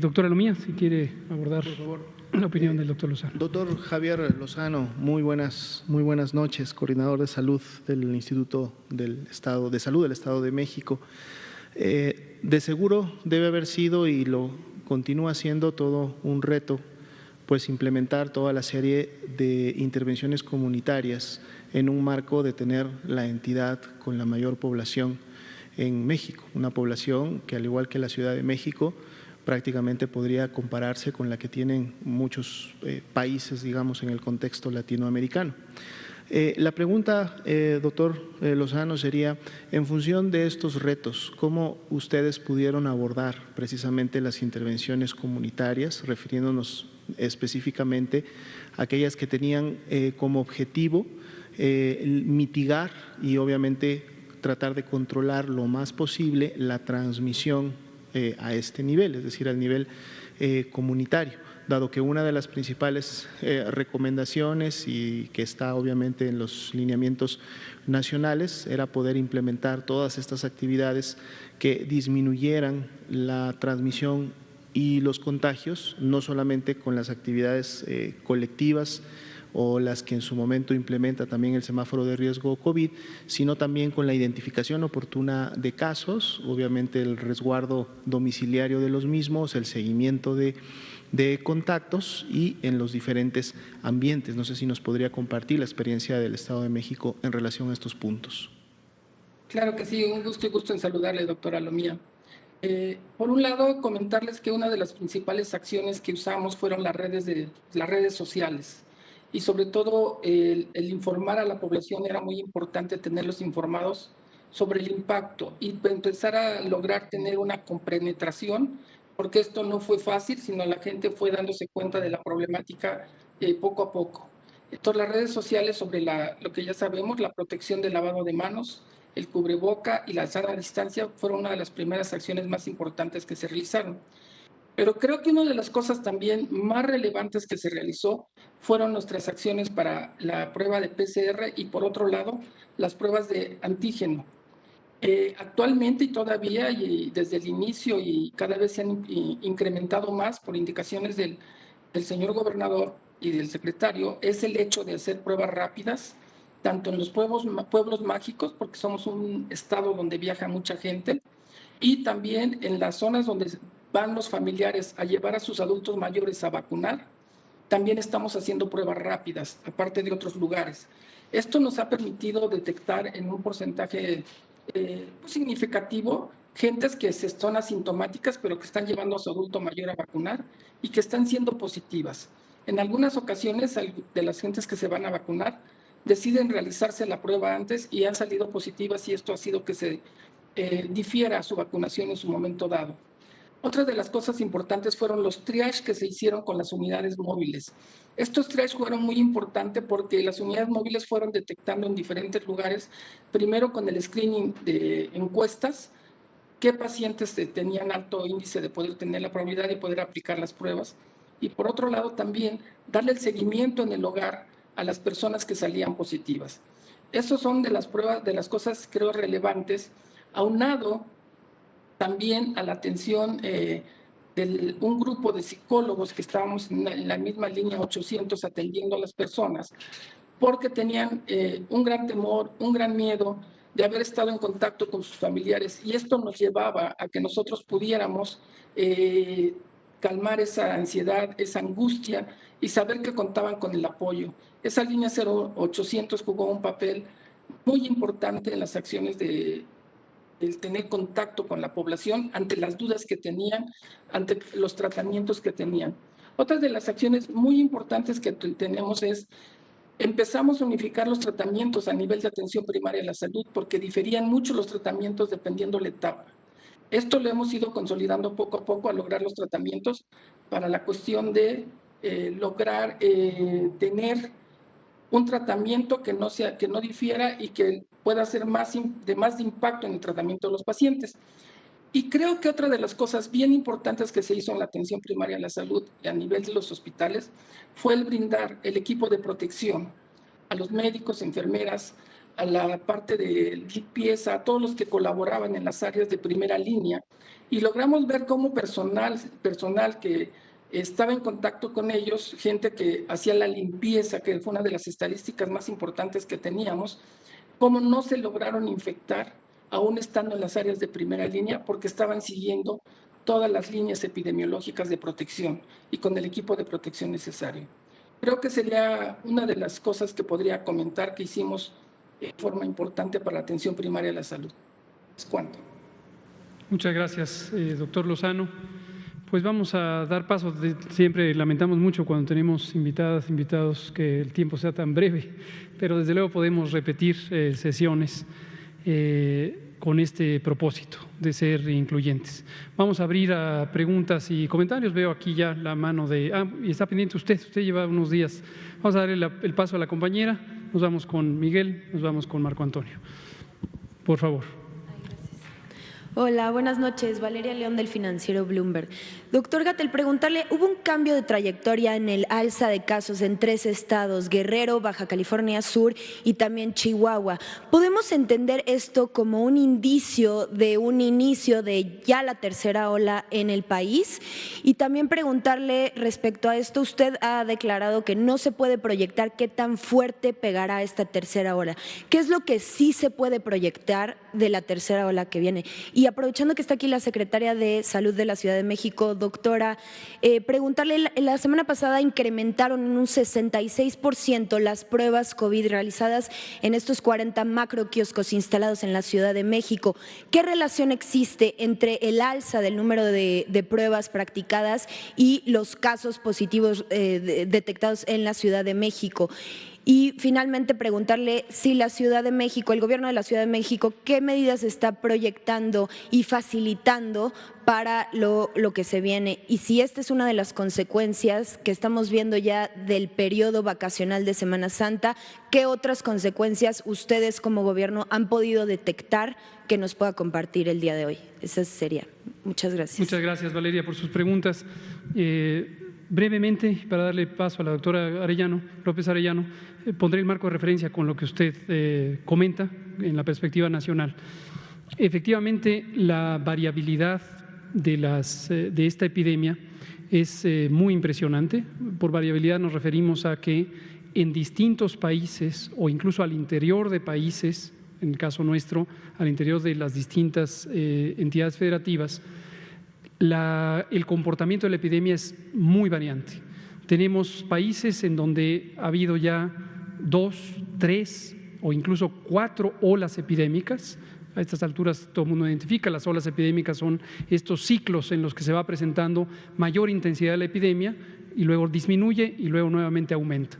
Doctora Lomía, si quiere abordar por favor la opinión del doctor Lozano. Doctor Javier Lozano, muy buenas noches, coordinador de salud del Instituto del Estado de Salud del Estado de México. De seguro debe haber sido y lo continúa siendo todo un reto, pues implementar toda la serie de intervenciones comunitarias en un marco de tener la entidad con la mayor población en México, una población que al igual que la Ciudad de México prácticamente podría compararse con la que tienen muchos países, digamos, en el contexto latinoamericano. La pregunta, doctor Lozano, sería, en función de estos retos, ¿cómo ustedes pudieron abordar precisamente las intervenciones comunitarias, refiriéndonos específicamente a aquellas que tenían como objetivo mitigar y obviamente tratar de controlar lo más posible la transmisión a este nivel, es decir, al nivel comunitario, dado que una de las principales recomendaciones y que está obviamente en los lineamientos nacionales era poder implementar todas estas actividades que disminuyeran la transmisión y los contagios, no solamente con las actividades colectivas o las que en su momento implementa también el semáforo de riesgo COVID, sino también con la identificación oportuna de casos, obviamente el resguardo domiciliario de los mismos, el seguimiento de contactos y en los diferentes ambientes. No sé si nos podría compartir la experiencia del Estado de México en relación a estos puntos. Claro que sí, un gusto en saludarle, doctora Lomía. Por un lado, comentarles que una de las principales acciones que usamos fueron las redes sociales. Y sobre todo el informar a la población era muy importante, tenerlos informados sobre el impacto y empezar a lograr tener una compenetración, porque esto no fue fácil, sino la gente fue dándose cuenta de la problemática poco a poco. Entonces las redes sociales sobre lo que ya sabemos, la protección del lavado de manos, el cubreboca y la sana distancia fueron una de las primeras acciones más importantes que se realizaron. Pero creo que una de las cosas también más relevantes que se realizó fueron nuestras acciones para la prueba de PCR y, por otro lado, las pruebas de antígeno. Actualmente y todavía, y desde el inicio, y cada vez se han incrementado más por indicaciones del señor gobernador y del secretario, es el hecho de hacer pruebas rápidas, tanto en los pueblos mágicos, porque somos un estado donde viaja mucha gente, y también en las zonas donde van los familiares a llevar a sus adultos mayores a vacunar, también estamos haciendo pruebas rápidas, aparte de otros lugares. Esto nos ha permitido detectar en un porcentaje significativo gentes que son asintomáticas, pero que están llevando a su adulto mayor a vacunar y que están siendo positivas. En algunas ocasiones, de las gentes que se van a vacunar, deciden realizarse la prueba antes y han salido positivas, y esto ha sido que se difiera su vacunación en su momento dado. Otra de las cosas importantes fueron los triage que se hicieron con las unidades móviles. Estos triage fueron muy importantes porque las unidades móviles fueron detectando en diferentes lugares, primero con el screening de encuestas, qué pacientes tenían alto índice de poder tener la probabilidad de poder aplicar las pruebas, y por otro lado también darle el seguimiento en el hogar a las personas que salían positivas. Esas son de las pruebas, de las cosas creo relevantes, aunado también a la atención de un grupo de psicólogos que estábamos en la misma línea 800 atendiendo a las personas, porque tenían un gran temor, un gran miedo de haber estado en contacto con sus familiares, y esto nos llevaba a que nosotros pudiéramos calmar esa ansiedad, esa angustia, y saber que contaban con el apoyo. Esa línea 0800 jugó un papel muy importante en las acciones de el tener contacto con la población ante las dudas que tenían, ante los tratamientos que tenían. Otra de las acciones muy importantes que tenemos es empezamos a unificar los tratamientos a nivel de atención primaria de la salud, porque diferían mucho los tratamientos dependiendo la etapa. Esto lo hemos ido consolidando poco a poco a lograr los tratamientos para la cuestión de lograr tener un tratamiento que no difiera y que pueda ser más de impacto en el tratamiento de los pacientes. Y creo que otra de las cosas bien importantes que se hizo en la atención primaria de la salud y a nivel de los hospitales fue el brindar el equipo de protección a los médicos, enfermeras, a la parte de limpieza, a todos los que colaboraban en las áreas de primera línea, y logramos ver cómo personal que estaba en contacto con ellos, gente que hacía la limpieza, que fue una de las estadísticas más importantes que teníamos, cómo no se lograron infectar aún estando en las áreas de primera línea porque estaban siguiendo todas las líneas epidemiológicas de protección y con el equipo de protección necesario. Creo que sería una de las cosas que podría comentar que hicimos de forma importante para la atención primaria de la salud. ¿Es cuánto? Muchas gracias, doctor Lozano. Pues vamos a dar paso. Siempre lamentamos mucho cuando tenemos invitadas, invitados, que el tiempo sea tan breve, pero desde luego podemos repetir sesiones con este propósito de ser incluyentes. Vamos a abrir a preguntas y comentarios. Veo aquí ya la mano de… y está pendiente usted lleva unos días. Vamos a darle el paso a la compañera. Nos vamos con Miguel, nos vamos con Marco Antonio. Por favor. Hola, buenas noches. Valeria León del financiero Bloomberg. Doctor Gatell, preguntarle, hubo un cambio de trayectoria en el alza de casos en 3 estados, Guerrero, Baja California Sur y también Chihuahua. ¿Podemos entender esto como un indicio de un inicio de ya la tercera ola en el país? Y también preguntarle respecto a esto, usted ha declarado que no se puede proyectar qué tan fuerte pegará esta tercera ola. ¿Qué es lo que sí se puede proyectar de la tercera ola que viene? Y aprovechando que está aquí la secretaria de Salud de la Ciudad de México, doctora, preguntarle, la semana pasada incrementaron en un 66% las pruebas COVID realizadas en estos 40 macroquioscos instalados en la Ciudad de México. ¿Qué relación existe entre el alza del número de pruebas practicadas y los casos positivos detectados en la Ciudad de México? Y finalmente preguntarle si la Ciudad de México, el gobierno de la Ciudad de México, qué medidas está proyectando y facilitando para lo que se viene, y si esta es una de las consecuencias que estamos viendo ya del periodo vacacional de Semana Santa, ¿qué otras consecuencias ustedes como gobierno han podido detectar que nos pueda compartir el día de hoy? Esa sería. Muchas gracias. Muchas gracias, Valeria, por sus preguntas. Brevemente, para darle paso a la doctora López Arellano, pondré el marco de referencia con lo que usted comenta en la perspectiva nacional. Efectivamente, la variabilidad de esta epidemia es muy impresionante. Por variabilidad nos referimos a que en distintos países o incluso al interior de países, en el caso nuestro, al interior de las distintas entidades federativas, el comportamiento de la epidemia es muy variante. Tenemos países en donde ha habido ya 2, 3 o incluso 4 olas epidémicas. A estas alturas todo el mundo identifica, las olas epidémicas son estos ciclos en los que se va presentando mayor intensidad de la epidemia y luego disminuye y luego nuevamente aumenta.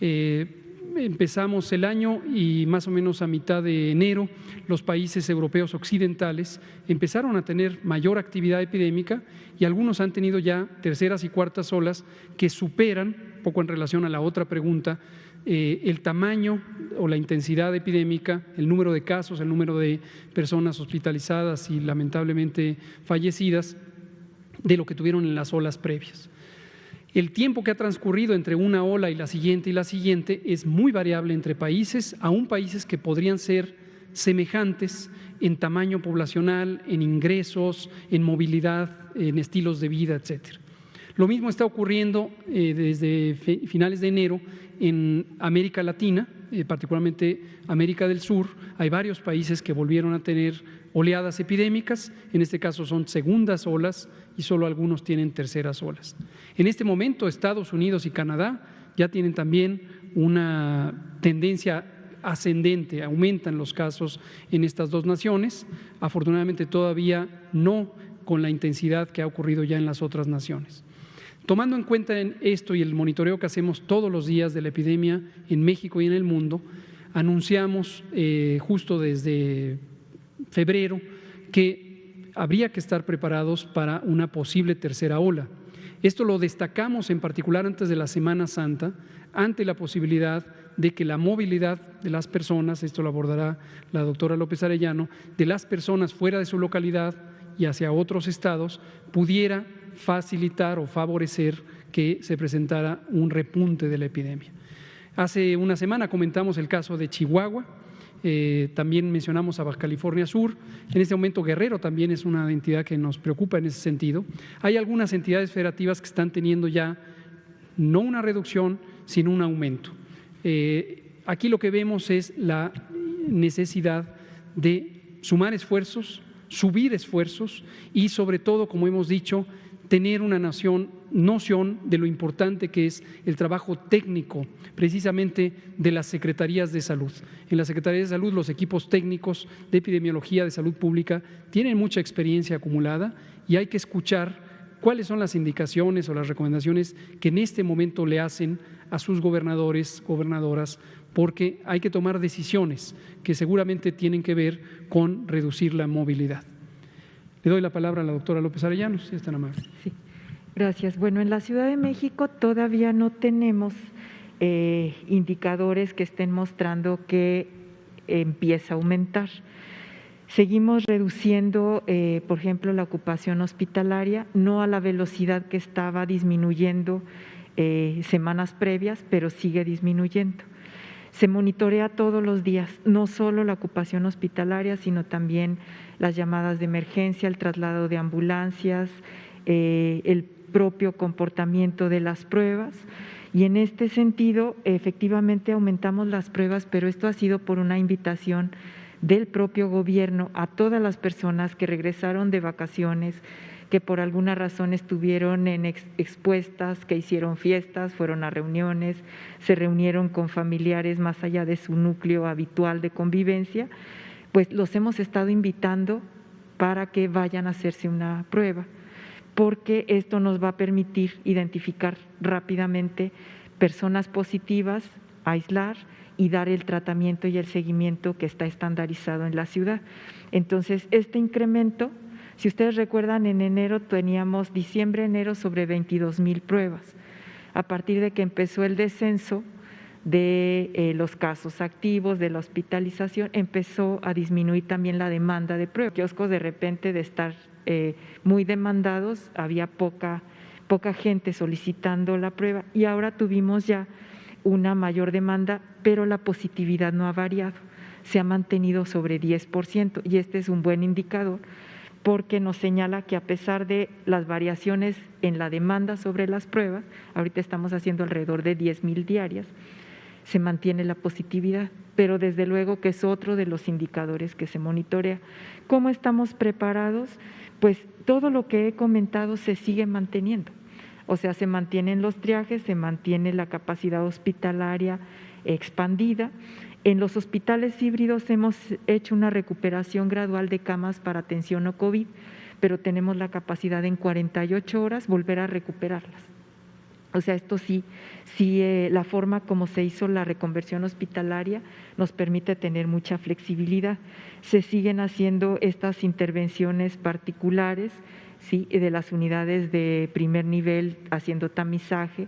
Empezamos el año y más o menos a mitad de enero los países europeos occidentales empezaron a tener mayor actividad epidémica y algunos han tenido ya terceras y cuartas olas que superan, poco en relación a la otra pregunta, el tamaño o la intensidad epidémica, el número de casos, el número de personas hospitalizadas y lamentablemente fallecidas de lo que tuvieron en las olas previas. El tiempo que ha transcurrido entre una ola y la siguiente es muy variable entre países, aún países que podrían ser semejantes en tamaño poblacional, en ingresos, en movilidad, en estilos de vida, etcétera. Lo mismo está ocurriendo desde finales de enero en América Latina, particularmente América del Sur. Hay varios países que volvieron a tener oleadas epidémicas, en este caso son segundas olas y solo algunos tienen terceras olas. En este momento Estados Unidos y Canadá ya tienen también una tendencia ascendente, aumentan los casos en estas dos naciones, afortunadamente todavía no con la intensidad que ha ocurrido ya en las otras naciones. Tomando en cuenta esto y el monitoreo que hacemos todos los días de la epidemia en México y en el mundo, anunciamos justo desde febrero que habría que estar preparados para una posible tercera ola. Esto lo destacamos en particular antes de la Semana Santa, ante la posibilidad de que la movilidad de las personas, esto lo abordará la doctora López Arellano, de las personas fuera de su localidad y hacia otros estados, pudiera facilitar o favorecer que se presentara un repunte de la epidemia. Hace una semana comentamos el caso de Chihuahua, también mencionamos a Baja California Sur. En este momento Guerrero también es una entidad que nos preocupa en ese sentido. Hay algunas entidades federativas que están teniendo ya no una reducción, sino un aumento. Aquí lo que vemos es la necesidad de sumar esfuerzos, subir esfuerzos y sobre todo, como hemos dicho, tener una noción de lo importante que es el trabajo técnico precisamente de las secretarías de salud. En las secretarías de salud los equipos técnicos de epidemiología de salud pública tienen mucha experiencia acumulada y hay que escuchar cuáles son las indicaciones o las recomendaciones que en este momento le hacen a sus gobernadores, gobernadoras, porque hay que tomar decisiones que seguramente tienen que ver con reducir la movilidad. Le doy la palabra a la doctora López Arellano, si es tan amable. Sí, gracias. Bueno, en la Ciudad de México todavía no tenemos indicadores que estén mostrando que empieza a aumentar. Seguimos reduciendo, por ejemplo, la ocupación hospitalaria, no a la velocidad que estaba disminuyendo semanas previas, pero sigue disminuyendo. Se monitorea todos los días, no solo la ocupación hospitalaria, sino también las llamadas de emergencia, el traslado de ambulancias, el propio comportamiento de las pruebas. Y en este sentido, efectivamente aumentamos las pruebas, pero esto ha sido por una invitación del propio gobierno a todas las personas que regresaron de vacaciones, que por alguna razón estuvieron expuestas, que hicieron fiestas, fueron a reuniones, se reunieron con familiares más allá de su núcleo habitual de convivencia, pues los hemos estado invitando para que vayan a hacerse una prueba, porque esto nos va a permitir identificar rápidamente personas positivas, aislar y dar el tratamiento y el seguimiento que está estandarizado en la ciudad. Entonces, este incremento, si ustedes recuerdan, en enero teníamos diciembre-enero sobre 22,000 pruebas. A partir de que empezó el descenso de los casos activos, de la hospitalización, empezó a disminuir también la demanda de pruebas. Kioscos de repente de estar muy demandados, había poca gente solicitando la prueba y ahora tuvimos ya una mayor demanda, pero la positividad no ha variado, se ha mantenido sobre 10% y este es un buen indicador porque nos señala que a pesar de las variaciones en la demanda sobre las pruebas, ahorita estamos haciendo alrededor de 10,000 diarias, se mantiene la positividad, pero desde luego que es otro de los indicadores que se monitorea. ¿Cómo estamos preparados? Pues todo lo que he comentado se sigue manteniendo, o sea, se mantienen los triajes, se mantiene la capacidad hospitalaria expandida. En los hospitales híbridos hemos hecho una recuperación gradual de camas para atención no COVID, pero tenemos la capacidad en 48 horas volver a recuperarlas. O sea, esto sí, la forma como se hizo la reconversión hospitalaria nos permite tener mucha flexibilidad. Se siguen haciendo estas intervenciones particulares, sí, de las unidades de primer nivel haciendo tamizaje.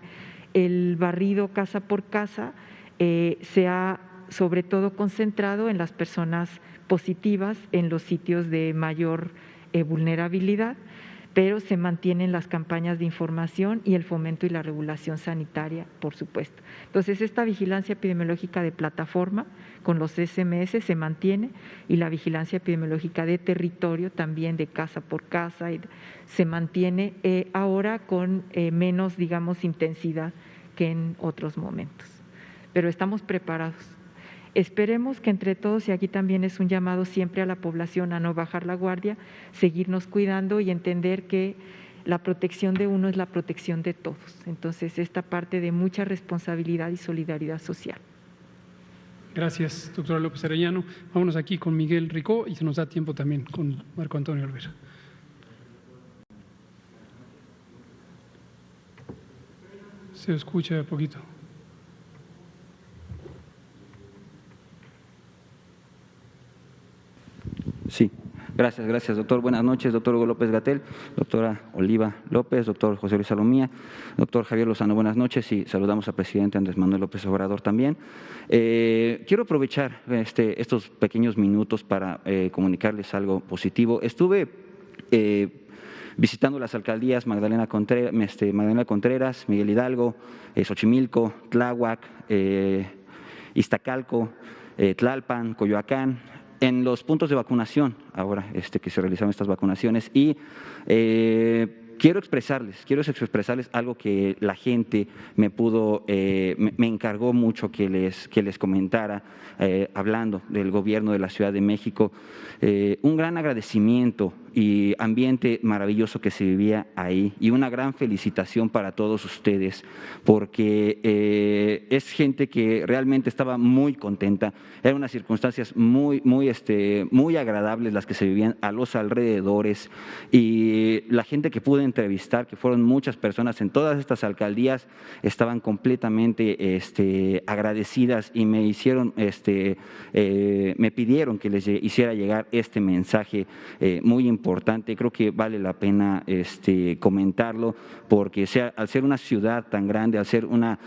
El barrido casa por casa se ha sobre todo concentrado en las personas positivas, en los sitios de mayor vulnerabilidad, pero se mantienen las campañas de información y el fomento y la regulación sanitaria, por supuesto. Entonces, esta vigilancia epidemiológica de plataforma con los SMS se mantiene y la vigilancia epidemiológica de territorio también de casa por casa se mantiene ahora con menos, digamos, intensidad que en otros momentos. Pero estamos preparados. Esperemos que entre todos, y aquí también es un llamado siempre a la población a no bajar la guardia, seguirnos cuidando y entender que la protección de uno es la protección de todos. Entonces, esta parte de mucha responsabilidad y solidaridad social. Gracias, doctora López Arellano. Vámonos aquí con Miguel Ricó y se nos da tiempo también con Marco Antonio Olvera. Se escucha poquito. Sí, Gracias, doctor. Buenas noches, doctor Hugo López-Gatell, doctora Oliva López, doctor José Luis Salomía, doctor Javier Lozano. Buenas noches y saludamos al presidente Andrés Manuel López Obrador también. Quiero aprovechar estos pequeños minutos para comunicarles algo positivo. Estuve visitando las alcaldías Magdalena Contreras, Miguel Hidalgo, Xochimilco, Tláhuac, Iztacalco, Tlalpan, Coyoacán, en los puntos de vacunación, ahora que se realizaron estas vacunaciones, y quiero expresarles algo que la gente me encargó mucho que les comentara, hablando del gobierno de la Ciudad de México. Un gran agradecimiento y ambiente maravilloso que se vivía ahí, y una gran felicitación para todos ustedes, porque es gente que realmente estaba muy contenta. Eran unas circunstancias muy agradables las que se vivían a los alrededores, y la gente que pude entrevistar, que fueron muchas personas en todas estas alcaldías, estaban completamente agradecidas y me pidieron que les hiciera llegar este mensaje muy importante. Creo que vale la pena comentarlo, porque al ser una ciudad tan grande, al ser una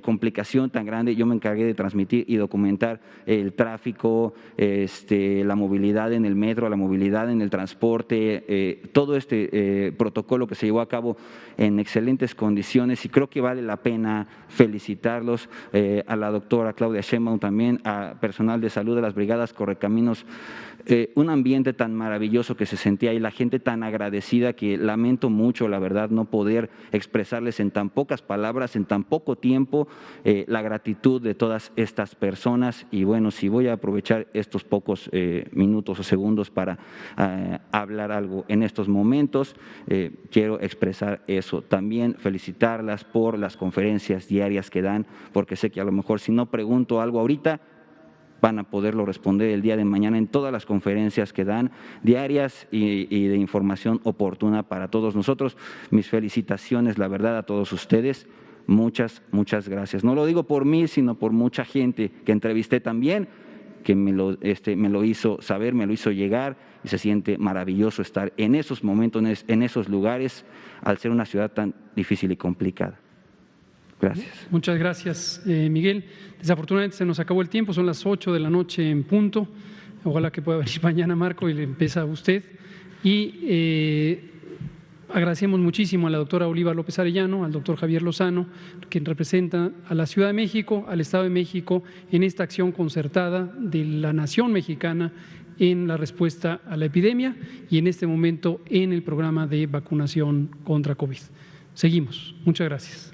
complicación tan grande, yo me encargué de transmitir y documentar el tráfico, la movilidad en el metro, la movilidad en el transporte, todo protocolo que se llevó a cabo en excelentes condiciones, y creo que vale la pena felicitarlos, a la doctora Claudia Sheinbaum también, a personal de salud de las brigadas Correcaminos, un ambiente tan maravilloso que se sentía y la gente tan agradecida que lamento mucho, la verdad, no poder expresarles en tan pocas palabras, en tan poco tiempo, la gratitud de todas estas personas. Y bueno, si voy a aprovechar estos pocos minutos o segundos para hablar algo en estos momentos, quiero expresar eso. También felicitarlas por las conferencias diarias que dan, porque sé que a lo mejor si no pregunto algo ahorita, van a poderlo responder el día de mañana en todas las conferencias que dan diarias y de información oportuna para todos nosotros. Mis felicitaciones, la verdad, a todos ustedes. Muchas gracias. No lo digo por mí, sino por mucha gente que entrevisté también, que me lo hizo saber, me lo hizo llegar, y se siente maravilloso estar en esos momentos, en esos lugares, al ser una ciudad tan difícil y complicada. Gracias. Muchas gracias, Miguel. Desafortunadamente se nos acabó el tiempo, son las 8 de la noche en punto. Ojalá que pueda venir mañana Marco y le empieza a usted. Y agradecemos muchísimo a la doctora Oliva López Arellano, al doctor Javier Lozano, quien representa a la Ciudad de México, al Estado de México, en esta acción concertada de la nación mexicana en la respuesta a la epidemia y en este momento en el programa de vacunación contra COVID. Seguimos. Muchas gracias.